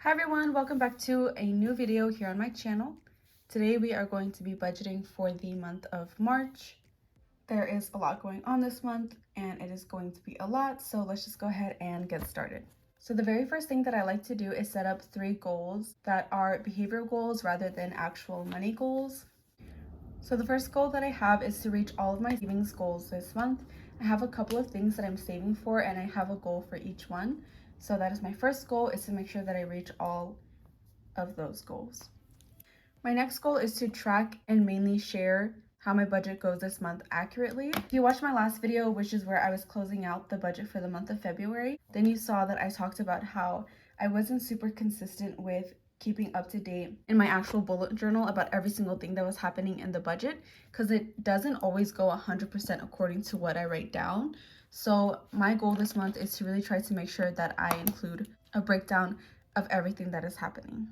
Hi everyone, welcome back to a new video here on my channel. Today we are going to be budgeting for the month of March. There is a lot going on this month and it is going to be a lot, so let's just go ahead and get started. So the very first thing that I like to do is set up 3 goals that are behavioral goals rather than actual money goals. So the first goal that I have is to reach all of my savings goals this month. I have a couple of things that I'm saving for and I have a goal for each one. So that is my first goal, is to make sure that I reach all of those goals. My next goal is to track and mainly share how my budget goes this month accurately. If you watched my last video, which is where I was closing out the budget for the month of February, then you saw that I talked about how I wasn't super consistent with keeping up to date in my actual bullet journal about every single thing that was happening in the budget, because it doesn't always go 100% according to what I write down. So my goal this month is to really try to make sure that I include a breakdown of everything that is happening.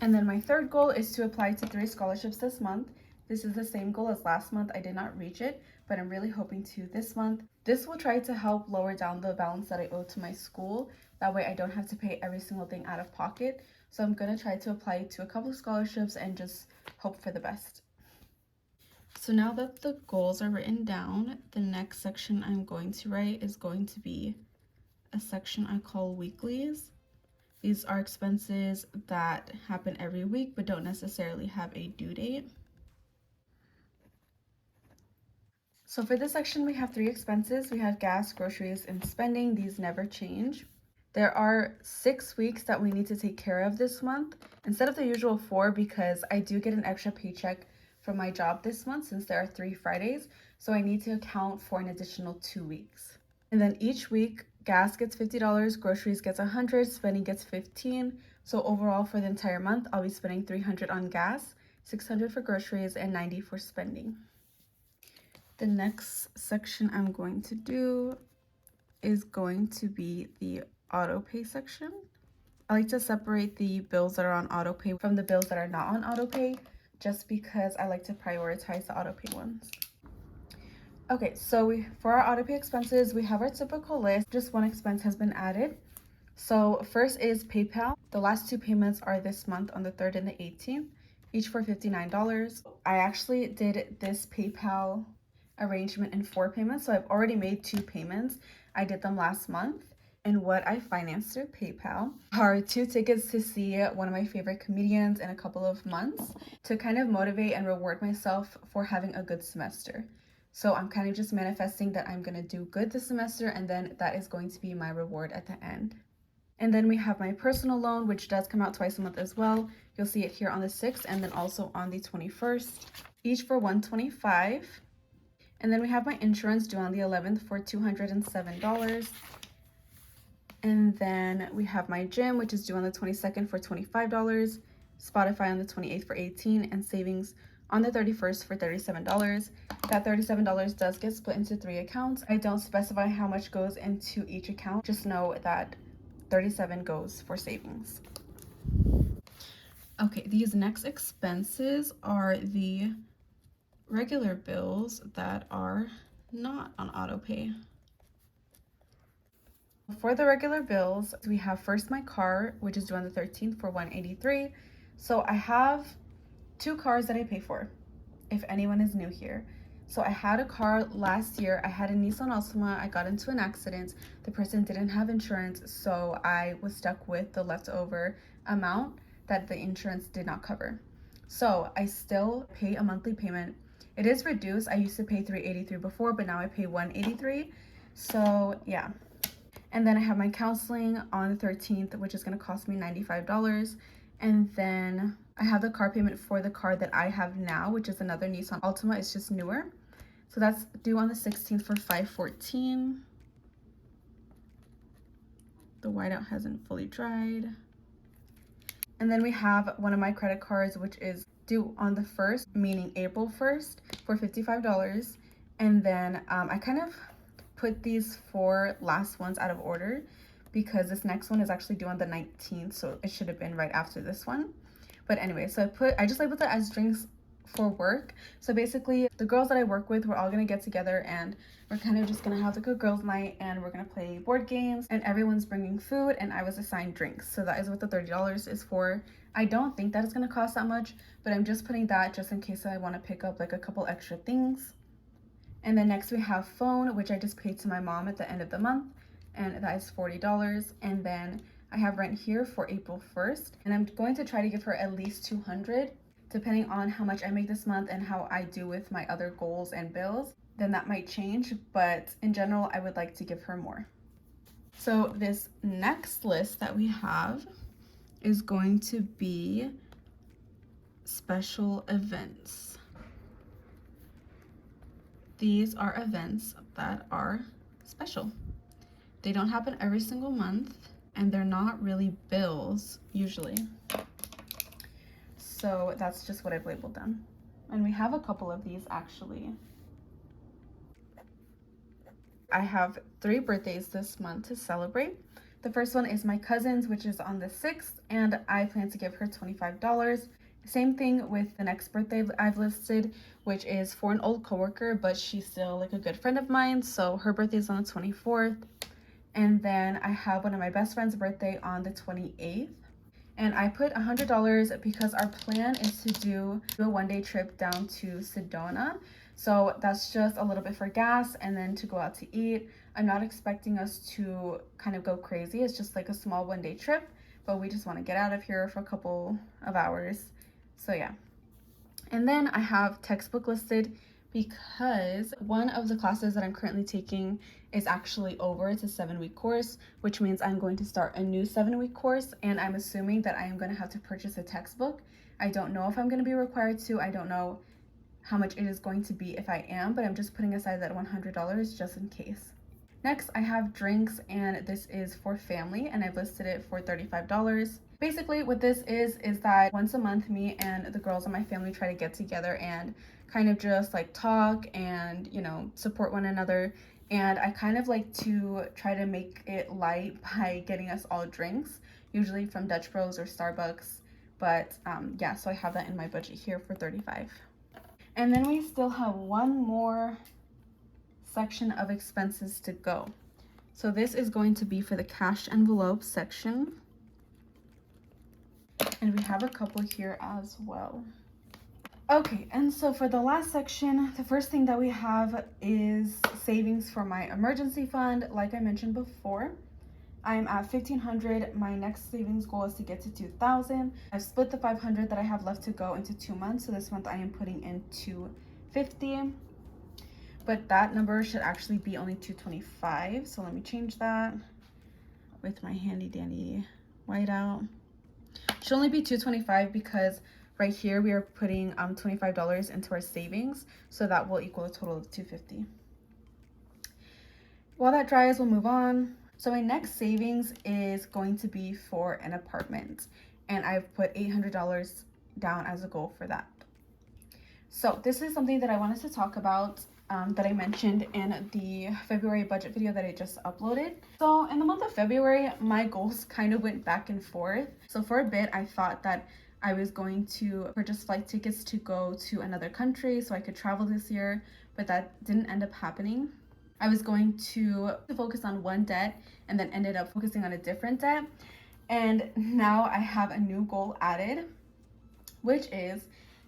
And then my third goal is to apply to 3 scholarships this month. This is the same goal as last month. I did not reach it, but I'm really hoping to this month. This will try to help lower down the balance that I owe to my school. That way I don't have to pay every single thing out of pocket. So I'm going to try to apply to a couple of scholarships and just hope for the best. So now that the goals are written down, the next section I'm going to write is going to be a section I call weeklies. These are expenses that happen every week but don't necessarily have a due date. So for this section, we have 3 expenses. We have gas, groceries, and spending. These never change. There are 6 weeks that we need to take care of this month instead of the usual 4, because I do get an extra paycheck from my job this month since there are 3 Fridays. So I need to account for an additional 2 weeks. And then each week, gas gets $50, groceries gets $100, spending gets $15. So overall for the entire month, I'll be spending $300 on gas, $600 for groceries, and $90 for spending. The next section I'm going to do is going to be the auto pay section. I like to separate the bills that are on auto pay from the bills that are not on auto pay, just because I like to prioritize the auto pay ones. Okay, so for our auto pay expenses, we have our typical list. Just one expense has been added. So first is PayPal. The last 2 payments are this month on the 3rd and the 18th, each for $59. I actually did this PayPal arrangement in 4 payments, so I've already made 2 payments. I did them last month. And what I financed through PayPal are 2 tickets to see one of my favorite comedians in a couple of months, to kind of motivate and reward myself for having a good semester. So I'm kind of just manifesting that I'm going to do good this semester, and then that is going to be my reward at the end. And then we have my personal loan, which does come out twice a month as well. You'll see it here on the 6th and then also on the 21st, each for $125. And then we have my insurance due on the 11th for $207. And then we have my gym, which is due on the 22nd for $25, Spotify on the 28th for $18, and savings on the 31st for $37. That $37 does get split into 3 accounts. I don't specify how much goes into each account. Just know that $37 goes for savings. Okay, these next expenses are the regular bills that are not on auto pay. For the regular bills, we have first my car, which is due on the 13th for $183. So I have 2 cars that I pay for, if anyone is new here. So I had a car last year. I had a Nissan Altima. I got into an accident. The person didn't have insurance, so I was stuck with the leftover amount that the insurance did not cover. So I still pay a monthly payment. It is reduced. I used to pay $383 before, but now I pay $183. So yeah. And then I have my counseling on the 13th, which is going to cost me $95. And then I have the car payment for the car that I have now, which is another Nissan Altima. It's just newer. So that's due on the 16th for $514. The whiteout hasn't fully dried. And then we have one of my credit cards, which is due on the 1st, meaning April 1st, for $55. And then I kind of put these 4 last ones out of order because this next one is actually due on the 19th, so it should have been right after this one. But anyway, so I just labeled it as drinks for work. So basically the girls that I work with, we're all gonna get together and we're kind of just gonna have like a girls night, and we're gonna play board games, and everyone's bringing food, and I was assigned drinks. So that is what the $30 is for. I don't think that it's gonna cost that much, but I'm just putting that just in case I want to pick up like a couple extra things. And then next we have phone, which I just paid to my mom at the end of the month, and that is $40. And then I have rent here for April 1st, and I'm going to try to give her at least 200, depending on how much I make this month and how I do with my other goals and bills. Then that might change, but in general, I would like to give her more. So this next list that we have is going to be special events. These are events that are special. They don't happen every single month, and they're not really bills usually. So that's just what I've labeled them. And we have a couple of these actually. I have 3 birthdays this month to celebrate. The first one is my cousin's, which is on the 6th, and I plan to give her $25. Same thing with the next birthday I've listed, which is for an old coworker, but she's still like a good friend of mine, so her birthday is on the 24th. And then I have one of my best friend's birthday on the 28th. And I put $100 because our plan is to do a one-day trip down to Sedona. So that's just a little bit for gas and then to go out to eat. I'm not expecting us to kind of go crazy. It's just like a small one-day trip, but we just want to get out of here for a couple of hours. So yeah. And then I have textbook listed because one of the classes that I'm currently taking is actually over. It's a 7-week course, which means I'm going to start a new 7-week course, and I'm assuming that I am going to have to purchase a textbook. I don't know if I'm going to be required to. I don't know how much it is going to be if I am, but I'm just putting aside that $100 just in case. Next, I have drinks, and this is for family, and I've listed it for $35. Basically, what this is that once a month, me and the girls in my family try to get together and kind of just like talk and, you know, support one another. And I kind of like to try to make it light by getting us all drinks, usually from Dutch Bros or Starbucks. But yeah, so I have that in my budget here for $35. And then we still have one more section of expenses to go. So this is going to be for the cash envelope section. And we have a couple here as well. Okay, and so for the last section, the first thing that we have is savings for my emergency fund. Like I mentioned before, I'm at $1,500. My next savings goal is to get to $2,000. I've split the $500 that I have left to go into 2 months. So this month I am putting in $250. But that number should actually be only $225. So let me change that with my handy dandy whiteout. Should only be $225 because right here we are putting $25 into our savings, so that will equal a total of $250. While that dries, we'll move on. So my next savings is going to be for an apartment, and I've put $800 down as a goal for that. So this is something that I wanted to talk about that I mentioned in the February budget video that I just uploaded. So in the month of February, my goals kind of went back and forth. So for a bit, I thought that I was going to purchase flight tickets to go to another country so I could travel this year, but that didn't end up happening. I was going to focus on one debt and then ended up focusing on a different debt. And now I have a new goal added, which is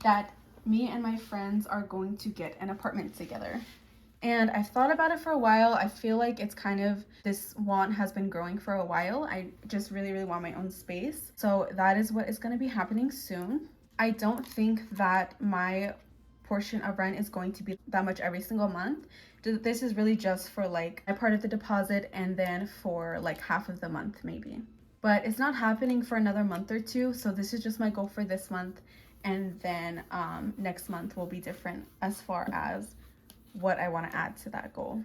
that me and my friends are going to get an apartment together. And I've thought about it for a while. I feel like it's kind of, this want has been growing for a while. I just really, really want my own space. So that is what is going to be happening soon. I don't think that my portion of rent is going to be that much every single month. This is really just for like my part of the deposit and then for like half of the month maybe. But it's not happening for another month or two. So this is just my goal for this month. And then next month will be different as far as what I want to add to that goal.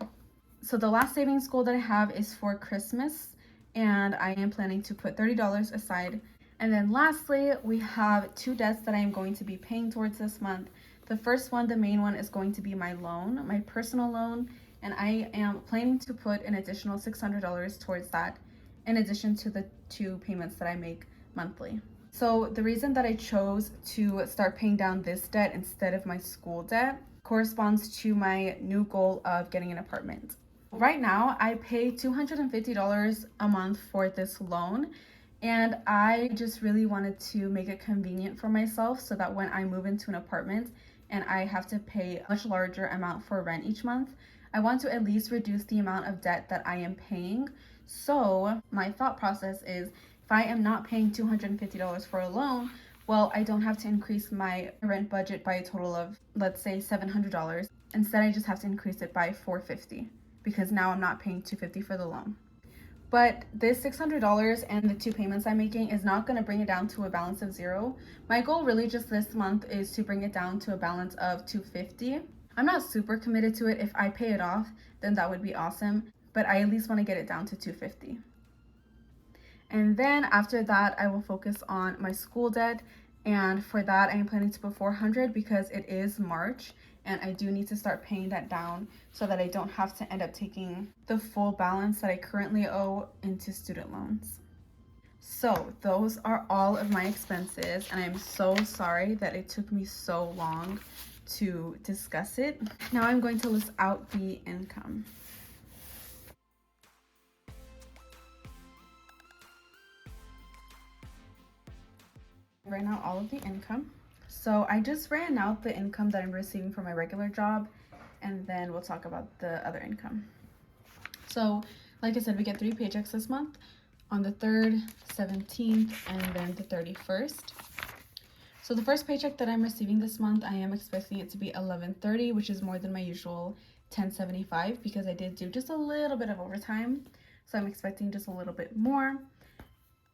So the last savings goal that I have is for Christmas, and I am planning to put $30 aside. And then lastly, we have 2 debts that I am going to be paying towards this month. The first one, the main one, is going to be my loan, my personal loan, and I am planning to put an additional $600 towards that in addition to the 2 payments that I make monthly. So the reason that I chose to start paying down this debt instead of my school debt corresponds to my new goal of getting an apartment. Right now, I pay $250 a month for this loan, and I just really wanted to make it convenient for myself so that when I move into an apartment and I have to pay a much larger amount for rent each month, I want to at least reduce the amount of debt that I am paying. So my thought process is, if I am not paying $250 for a loan, well, I don't have to increase my rent budget by a total of, let's say, $700. Instead, I just have to increase it by $450 because now I'm not paying $250 for the loan. But this $600 and the 2 payments I'm making is not going to bring it down to a balance of zero. My goal really just this month is to bring it down to a balance of $250. I'm not super committed to it. If I pay it off, then that would be awesome, but I at least want to get it down to $250. And then after that, I will focus on my school debt. And for that, I am planning to put $400 because it is March and I do need to start paying that down so that I don't have to end up taking the full balance that I currently owe into student loans. So those are all of my expenses, and I'm so sorry that it took me so long to discuss it. Now I'm going to list out the income. Ran out all of the income. So I just ran out the income that I'm receiving from my regular job, and then we'll talk about the other income. So like I said, we get 3 paychecks this month, on the 3rd, 17th, and then the 31st. So the first paycheck that I'm receiving this month, I am expecting it to be $11.30, which is more than my usual $10.75 because I did do just a little bit of overtime. So I'm expecting just a little bit more.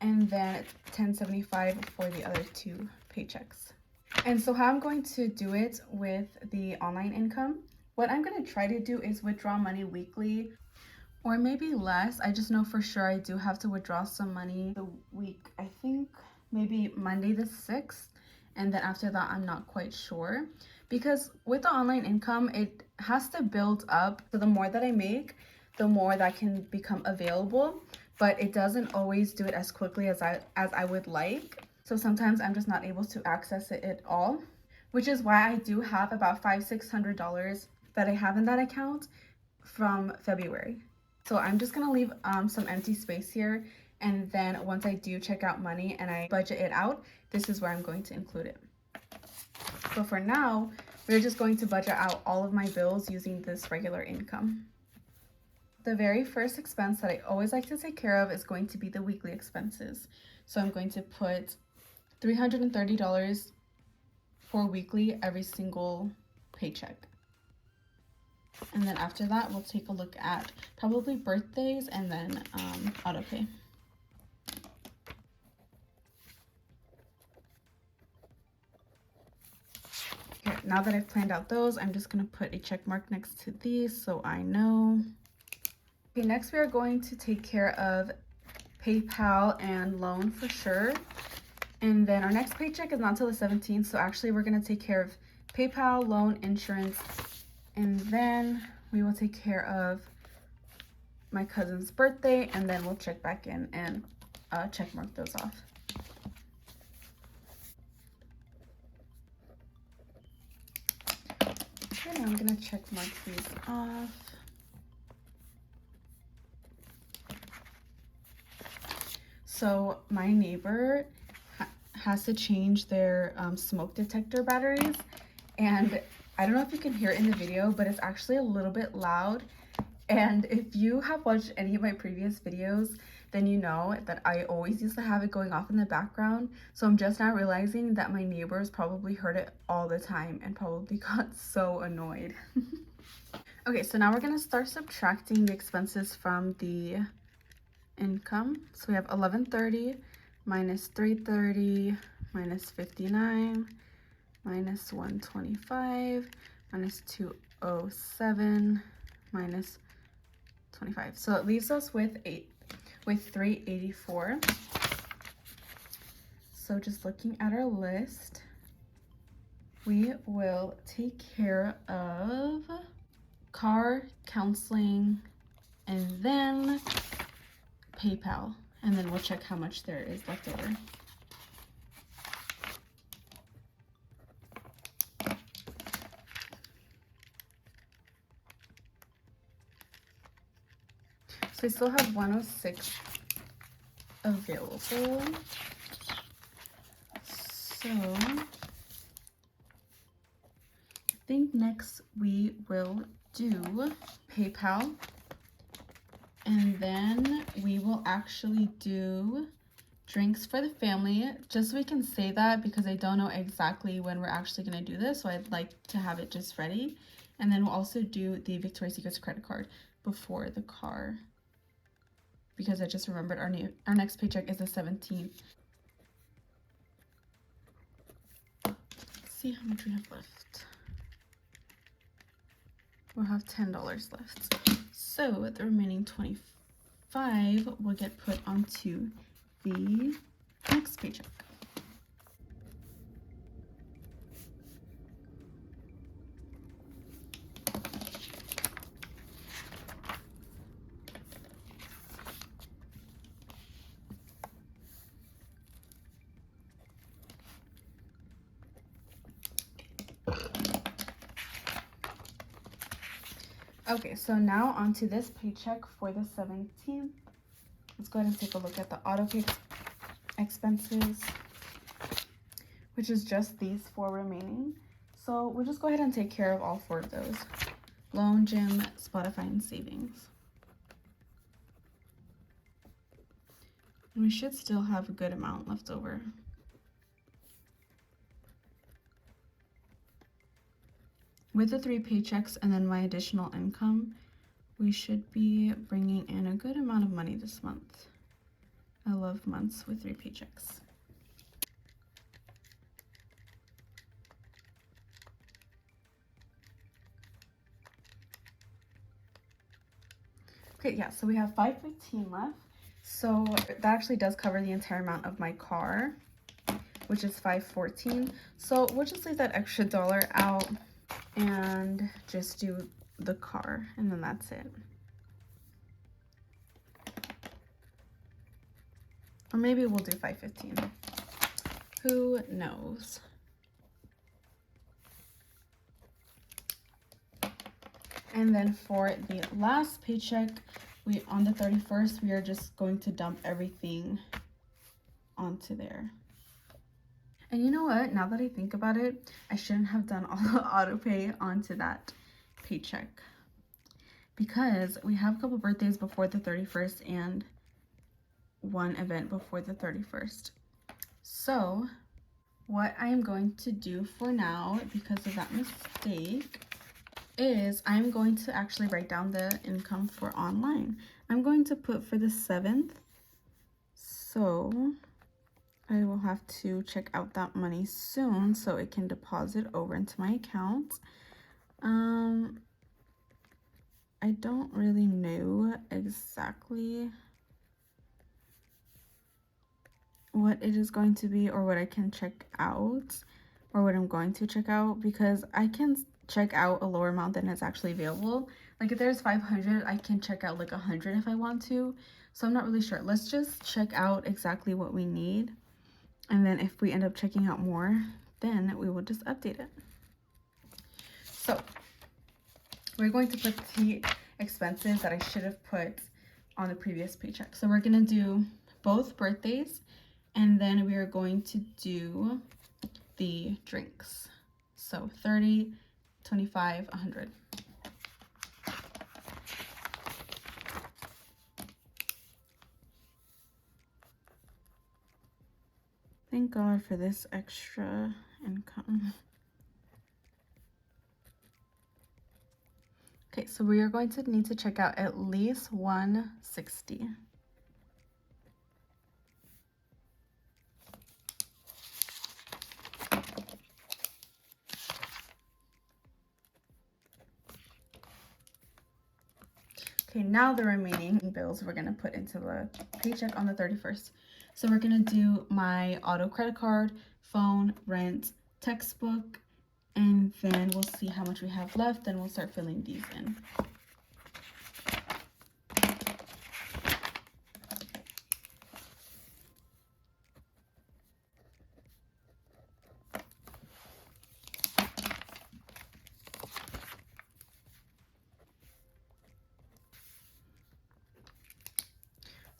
And then it's $10.75 for the other 2 paychecks. And so how I'm going to do it with the online income, what I'm going to try to do is withdraw money weekly or maybe less. I just know for sure I do have to withdraw some money the week, I think maybe Monday the 6th. And then after that, I'm not quite sure. Because with the online income, it has to build up. So the more that I make, the more that can become available. But it doesn't always do it as quickly as I would like. So sometimes I'm just not able to access it at all, which is why I do have about $500-600 that I have in that account from February. So I'm just gonna leave some empty space here, and then once I do check out money and I budget it out, this is where I'm going to include it. So for now, we're just going to budget out all of my bills using this regular income. The very first expense that I always like to take care of is going to be the weekly expenses. So I'm going to put $330 for weekly every single paycheck. And then after that, we'll take a look at probably birthdays and then auto pay. Okay, now that I've planned out those, I'm just gonna put a check mark next to these so I know. Okay, next we are going to take care of PayPal and loan for sure. And then our next paycheck is not until the 17th, so actually we're gonna take care of PayPal, loan, insurance, and then we will take care of my cousin's birthday, and then we'll check back in and check mark those off. Okay, now I'm gonna check mark these off. So my neighbor has to change their smoke detector batteries, and I don't know if you can hear it in the video, but it's actually a little bit loud. And if you have watched any of my previous videos, then you know that I always used to have it going off in the background. So I'm just now realizing that my neighbors probably heard it all the time and probably got so annoyed. Okay, so now we're gonna start subtracting the expenses from the income. So we have $11.30 minus $3.30 minus $59 minus $125 minus $207 minus $25. So it leaves us with $384. So just looking at our list, we will take care of car, counseling, and then PayPal, and then we'll check how much there is left over. So I still have 106 available. So I think next we will do PayPal, and then we will actually do drinks for the family, just so we can say that, because I don't know exactly when we're actually going to do this, so I'd like to have it just ready. And then we'll also do the Victoria's Secret's credit card before the car, because I just remembered our next paycheck is the 17th. Let's see how much we have left. We'll have $10 left. So the remaining 25 will get put onto the next paycheck. Okay, so now onto this paycheck for the 17th. Let's go ahead and take a look at the auto pay expenses, which is just these 4 remaining. So we'll just go ahead and take care of all 4 of those. Loan, gym, Spotify, and savings. And we should still have a good amount left over. With the 3 paychecks and then my additional income, we should be bringing in a good amount of money this month. I love months with 3 paychecks. Okay, yeah, so we have $5.15 left. So that actually does cover the entire amount of my car, which is $5.14. So we'll just leave that extra dollar out and just do the car, and then that's it. Or maybe we'll do $5.15. Who knows? And then for the last paycheck, on the 31st, we are just going to dump everything onto there. And you know what? Now that I think about it, I shouldn't have done all the auto pay onto that paycheck, because we have a couple birthdays before the 31st and one event before the 31st. So what I am going to do for now, because of that mistake, is I'm going to actually write down the income for online. I'm going to put for the 7th, so I will have to check out that money soon so it can deposit over into my account. I don't really know exactly what it is going to be, or what I can check out, or what I'm going to check out, because I can check out a lower amount than is actually available. Like if there's 500, I can check out like 100 if I want to. So I'm not really sure. Let's just check out exactly what we need, and then if we end up checking out more, then we will just update it. So we're going to put the expenses that I should have put on the previous paycheck. So we're gonna do both birthdays, and then we are going to do the drinks. So 30, 25, 100. Thank God for this extra income. Okay, so we are going to need to check out at least 160. Okay, now the remaining bills we're gonna put into the paycheck on the 31st. So we're gonna do my auto credit card, phone, rent, textbook, and then we'll see how much we have left, then we'll start filling these in.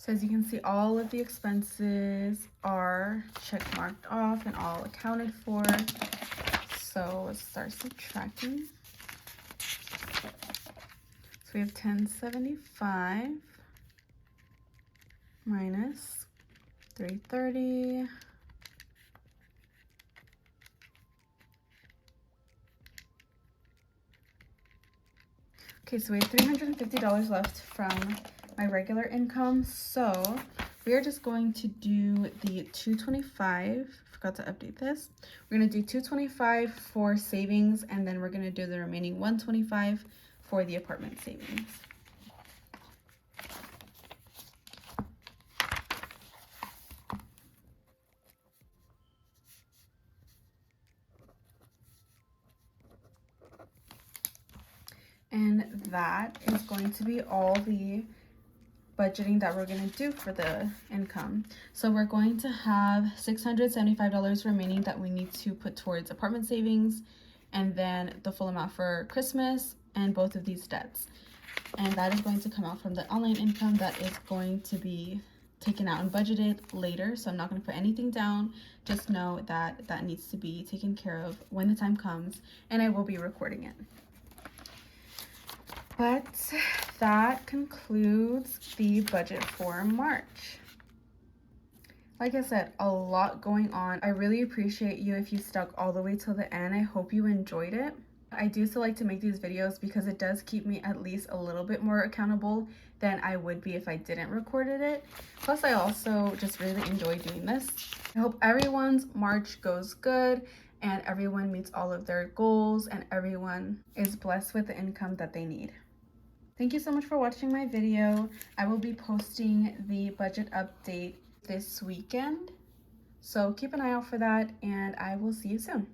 So as you can see, all of the expenses are check marked off and all accounted for. So let's start subtracting. So we have 1075 minus 330. Okay, so we have $350 left from my regular income. So we are just going to do the 225. Forgot to update this. We're going to do 225 for savings, and then we're going to do the remaining 125 for the apartment savings. And that is going to be all the budgeting that we're going to do for the income. So we're going to have $675 remaining that we need to put towards apartment savings, and then the full amount for Christmas and both of these debts. And that is going to come out from the online income that is going to be taken out and budgeted later. So I'm not going to put anything down. Just know that that needs to be taken care of when the time comes, and I will be recording it. But that concludes the budget for March. Like I said, a lot going on. I really appreciate you if you stuck all the way till the end. I hope you enjoyed it. I do still like to make these videos because it does keep me at least a little bit more accountable than I would be if I didn't recorded it. Plus, I also just really enjoy doing this. I hope everyone's March goes good and everyone meets all of their goals and everyone is blessed with the income that they need. Thank you so much for watching my video. I will be posting the budget update this weekend, so keep an eye out for that, and I will see you soon.